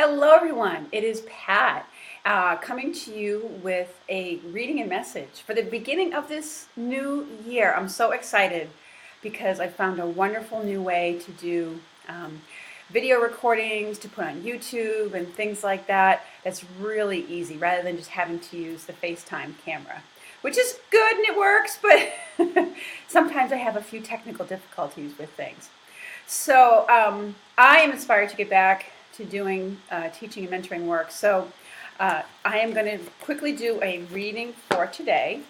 Hello, everyone. It is Pat coming to you with a reading and message for the beginning of this new year. I'm so excited because I found a wonderful new way to do video recordings to put on YouTube and things like that. That's really easy rather than just having to use the FaceTime camera, which is good and it works, but sometimes I have a few technical difficulties with things. So I am inspired to get back to doing teaching and mentoring work. So I am going to quickly do a reading for today.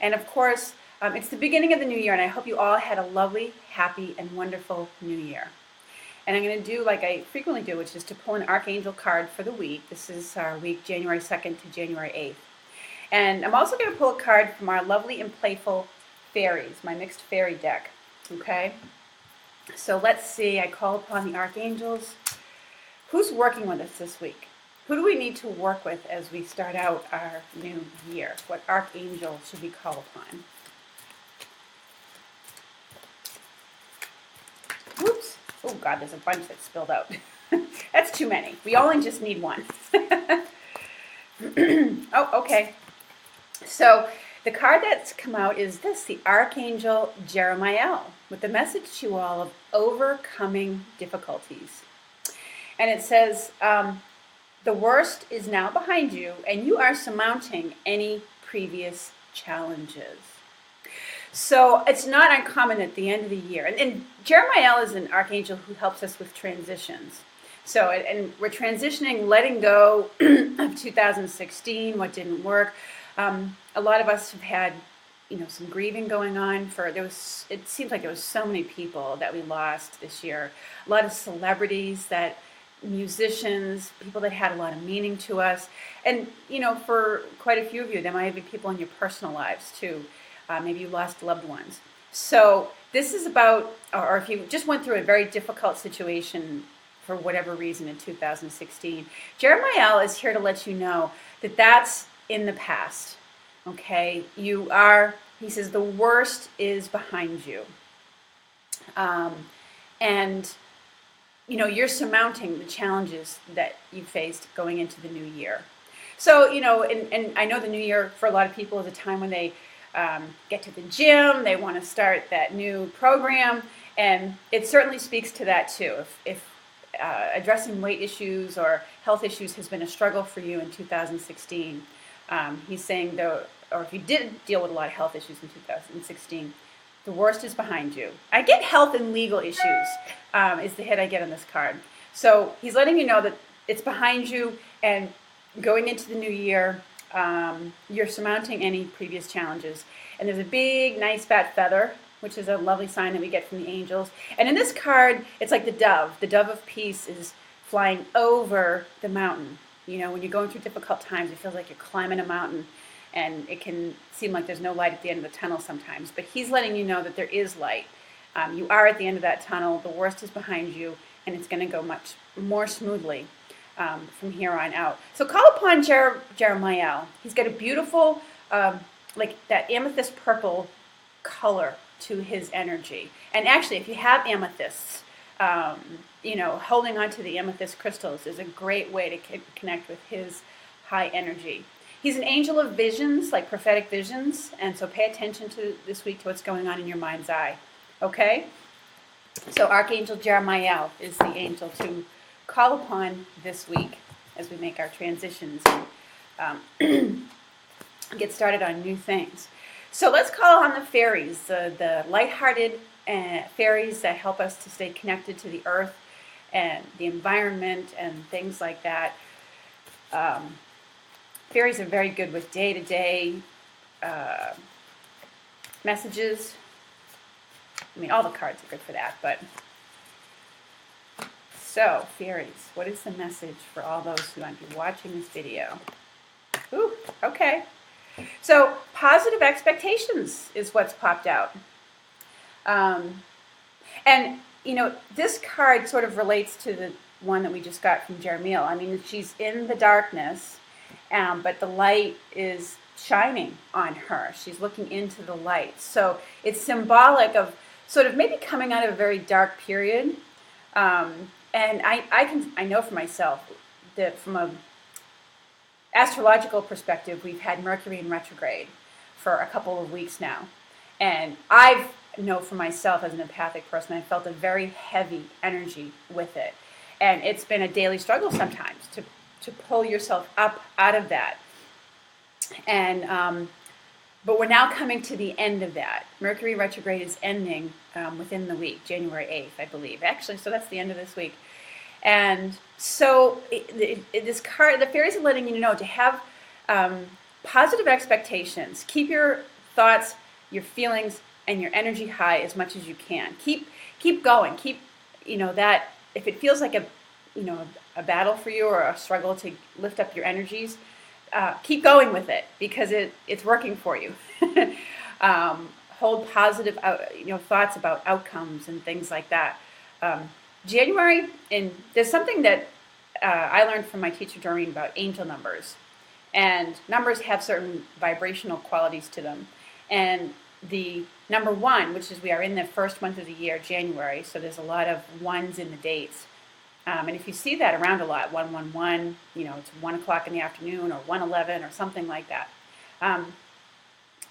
And of course, it's the beginning of the new year, and I hope you all had a lovely, happy, and wonderful new year. And I'm going to do like I frequently do, which is to pull an Archangel card for the week. This is our week January 2nd to January 8th. And I'm also going to pull a card from our lovely and playful fairies, my mixed fairy deck. Okay? So let's see. I call upon the archangels. Who's working with us this week? Who do we need to work with as we start out our new year? What archangel should we call upon? Oops. Oh, God, there's a bunch that spilled out. That's too many. We only just need one. Oh, okay. So the card that's come out is this, the Archangel Jeremiel, with the message to you all of overcoming difficulties. And it says, the worst is now behind you, and you are surmounting any previous challenges. So it's not uncommon at the end of the year. And Jeremiel is an archangel who helps us with transitions. So, and we're transitioning, letting go of 2016, what didn't work. A lot of us have had, some grieving going on. It seems like there was so many people that we lost this year. A lot of celebrities, musicians, people that had a lot of meaning to us. And, for quite a few of you, there might be people in your personal lives too. Maybe you lost loved ones. So this is about, or if you just went through a very difficult situation for whatever reason in 2016, Jeremiel is here to let you know that that's in the past. Okay, he says, the worst is behind you. And you're surmounting the challenges that you faced going into the new year. So, and I know the new year for a lot of people is a time when they get to the gym, they want to start that new program, and it certainly speaks to that too. If addressing weight issues or health issues has been a struggle for you in 2016, he's saying, or if you did deal with a lot of health issues in 2016, the worst is behind you. I get health and legal issues is the hit I get on this card. So he's letting you know that it's behind you, and going into the new year, you're surmounting any previous challenges. And there's a big, nice, fat feather, which is a lovely sign that we get from the angels. And in this card, it's like the dove. The dove of peace is flying over the mountain. When you're going through difficult times, it feels like you're climbing a mountain, and it can seem like there's no light at the end of the tunnel sometimes. But he's letting you know that there is light. You are at the end of that tunnel. The worst is behind you, and it's going to go much more smoothly from here on out. So call upon Jeremiel. He's got a beautiful, like that amethyst purple color to his energy. And actually, if you have amethysts, holding on to the amethyst crystals is a great way to connect with his high energy. He's an angel of visions, like prophetic visions, and so pay attention to this week to what's going on in your mind's eye. Okay? So Archangel Jeremiel is the angel to call upon this week as we make our transitions and get started on new things. So let's call on the fairies, the lighthearted fairies that help us to stay connected to the earth and the environment and things like that. Fairies are very good with day-to-day messages. I mean, all the cards are good for that, but... So, fairies, what is the message for all those who might be watching this video? Ooh, okay. So, positive expectations is what's popped out. And, this card sort of relates to the one that we just got from Jeremiel. I mean, she's in the darkness, but the light is shining on her. She's looking into the light. So, it's symbolic of sort of maybe coming out of a very dark period. And I know for myself, from a astrological perspective, we've had Mercury in retrograde for a couple of weeks now. And I know for myself as an empathic person, I felt a very heavy energy with it. And it's been a daily struggle sometimes to pull yourself up out of that. And but we're now coming to the end of that. Mercury retrograde is ending within the week, January 8th, I believe. Actually, so that's the end of this week. And so this card, the fairies are letting you know to have positive expectations. Keep your thoughts, your feelings, and your energy high as much as you can. Keep going. Keep, that if it feels like a battle for you or a struggle to lift up your energies, keep going with it because it's working for you. Hold positive, thoughts about outcomes and things like that. January, and there's something that I learned from my teacher Doreen about angel numbers. And numbers have certain vibrational qualities to them. And the number 1, which is we are in the first month of the year, January, so there's a lot of ones in the dates. And if you see that around a lot, 111, it's 1 o'clock in the afternoon or 111 or something like that.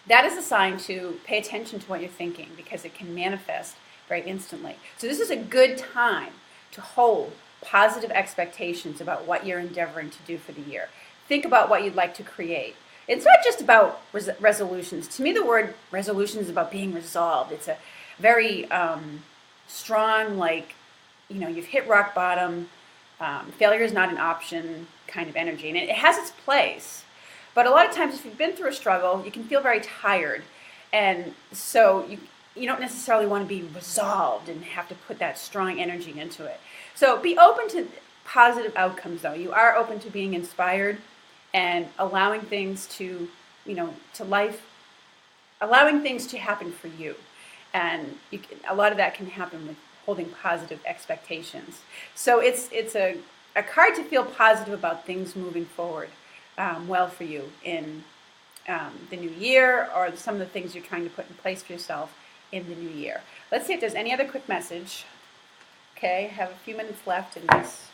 That is a sign to pay attention to what you're thinking because it can manifest very instantly. So this is a good time to hold positive expectations about what you're endeavoring to do for the year. Think about what you'd like to create. It's not just about resolutions. To me, the word resolution is about being resolved. It's a very strong, you've hit rock bottom, failure is not an option kind of energy. And it has its place. But a lot of times, if you've been through a struggle, you can feel very tired. And so you don't necessarily want to be resolved and have to put that strong energy into it. So be open to positive outcomes, though. You are open to being inspired and allowing things to life, allowing things to happen for you. And a lot of that can happen with holding positive expectations. So it's a card to feel positive about things moving forward well for you in the new year or some of the things you're trying to put in place for yourself in the new year. Let's see if there's any other quick message. Okay, I have a few minutes left in this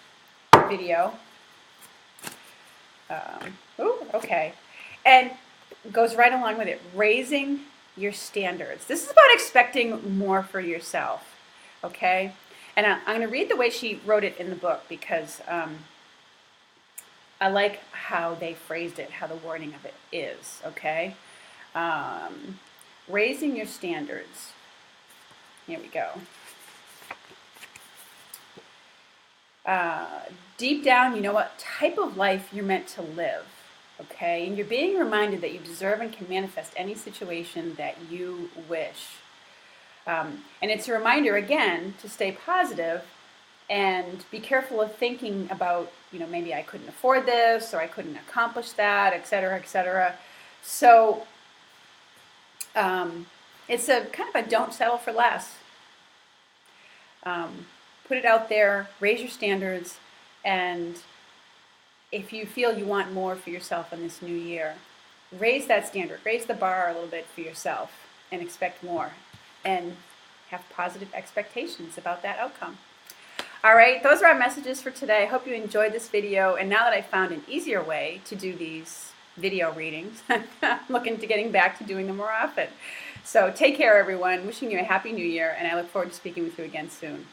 video. Okay. And goes right along with it, raising your standards. This is about expecting more for yourself, okay? And I'm going to read the way she wrote it in the book because I like how they phrased it, how the wording of it is, okay? Raising your standards. Here we go. Deep down, you know what type of life you're meant to live, okay? And you're being reminded that you deserve and can manifest any situation that you wish. And it's a reminder, again, to stay positive and be careful of thinking about, maybe I couldn't afford this or I couldn't accomplish that, et cetera, et cetera. So it's a kind of a don't settle for less. Put it out there, raise your standards, and if you feel you want more for yourself in this new year, raise that standard, raise the bar a little bit for yourself and expect more and have positive expectations about that outcome. All right, those are our messages for today. I hope you enjoyed this video, and now that I found an easier way to do these video readings, I'm looking to getting back to doing them more often. So take care, everyone. Wishing you a happy new year, and I look forward to speaking with you again soon.